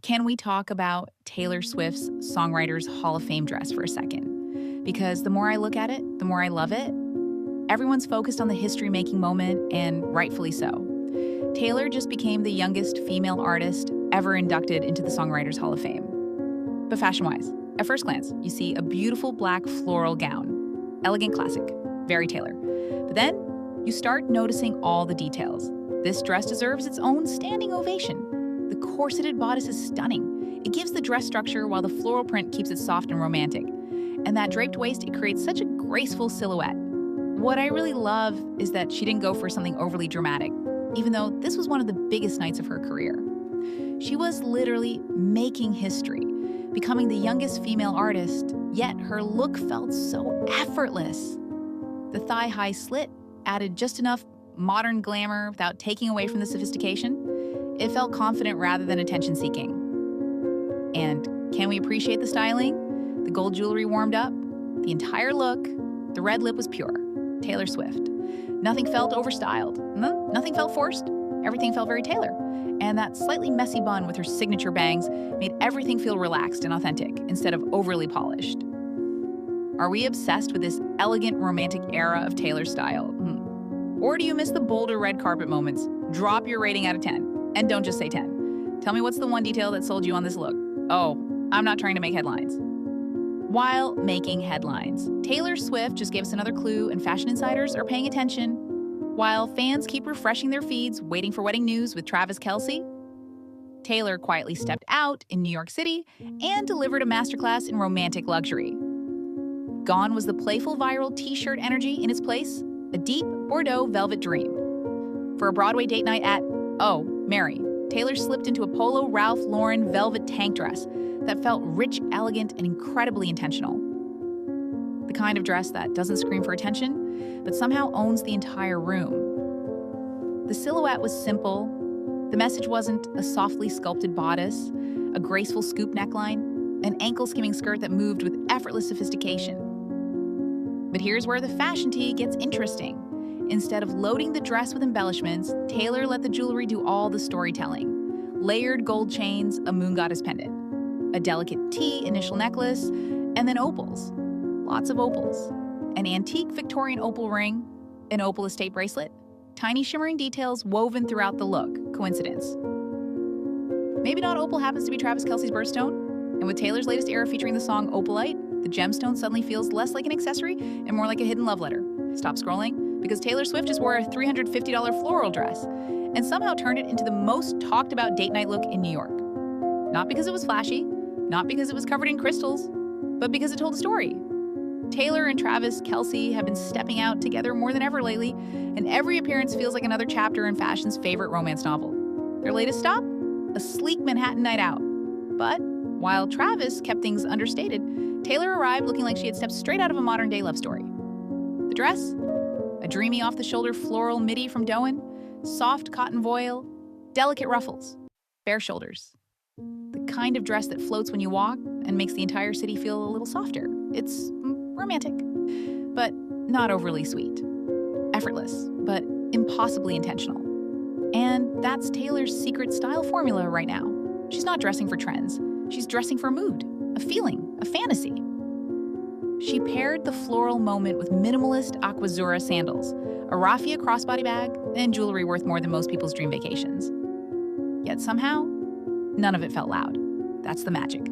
Can we talk about Taylor Swift's Songwriters Hall of Fame dress for a second? Because the more I look at it, the more I love it. Everyone's focused on the history-making moment, and rightfully so. Taylor just became the youngest female artist ever inducted into the Songwriters Hall of Fame. But fashion-wise, at first glance, you see a beautiful black floral gown. Elegant classic, very Taylor. But then you start noticing all the details. This dress deserves its own standing ovation. The corseted bodice is stunning. It gives the dress structure while the floral print keeps it soft and romantic. And that draped waist, it creates such a graceful silhouette. What I really love is that she didn't go for something overly dramatic, even though this was one of the biggest nights of her career. She was literally making history, becoming the youngest female artist, yet her look felt so effortless. The thigh-high slit added just enough modern glamour without taking away from the sophistication. It felt confident rather than attention-seeking. And can we appreciate the styling? The gold jewelry warmed up, the entire look, the red lip was pure. Taylor Swift. Nothing felt overstyled. Nothing felt forced. Everything felt very Taylor. And that slightly messy bun with her signature bangs made everything feel relaxed and authentic instead of overly polished. Are we obsessed with this elegant, romantic era of Taylor style? Or do you miss the bolder red carpet moments? Drop your rating out of 10. And don't just say 10. Tell me what's the one detail that sold you on this look. Oh, I'm not trying to make headlines. While making headlines, Taylor Swift just gave us another clue, and fashion insiders are paying attention. While fans keep refreshing their feeds, waiting for wedding news with Travis Kelce, Taylor quietly stepped out in New York City and delivered a masterclass in romantic luxury. Gone was the playful viral t-shirt energy. In its place, a deep Bordeaux velvet dream. For a Broadway date night at Mary, Taylor slipped into a Polo Ralph Lauren velvet tank dress that felt rich, elegant, and incredibly intentional. The kind of dress that doesn't scream for attention, but somehow owns the entire room. The silhouette was simple. The message wasn't a softly sculpted bodice, a graceful scoop neckline, an ankle-skimming skirt that moved with effortless sophistication. But here's where the fashion tea gets interesting. Instead of loading the dress with embellishments, Taylor let the jewelry do all the storytelling. Layered gold chains, a moon goddess pendant, a delicate T initial necklace, and then opals. Lots of opals. An antique Victorian opal ring, an opal estate bracelet, tiny shimmering details woven throughout the look. Coincidence? Maybe not opal happens to be Travis Kelce's birthstone, and with Taylor's latest era featuring the song Opalite, the gemstone suddenly feels less like an accessory and more like a hidden love letter. Stop scrolling, because Taylor Swift just wore a $350 floral dress and somehow turned it into the most talked about date night look in New York. Not because it was flashy, not because it was covered in crystals, but because it told a story. Taylor and Travis Kelce have been stepping out together more than ever lately, and every appearance feels like another chapter in fashion's favorite romance novel. Their latest stop? A sleek Manhattan night out. But while Travis kept things understated, Taylor arrived looking like she had stepped straight out of a modern-day love story. The dress? A dreamy off-the-shoulder floral midi from Doen, soft cotton voile, delicate ruffles, bare shoulders. The kind of dress that floats when you walk and makes the entire city feel a little softer. It's romantic, but not overly sweet. Effortless, but impossibly intentional. And that's Taylor's secret style formula right now. She's not dressing for trends. She's dressing for a mood, a feeling, a fantasy. She paired the floral moment with minimalist Aquazzura sandals, a raffia crossbody bag, and jewelry worth more than most people's dream vacations. Yet somehow, none of it felt loud. That's the magic.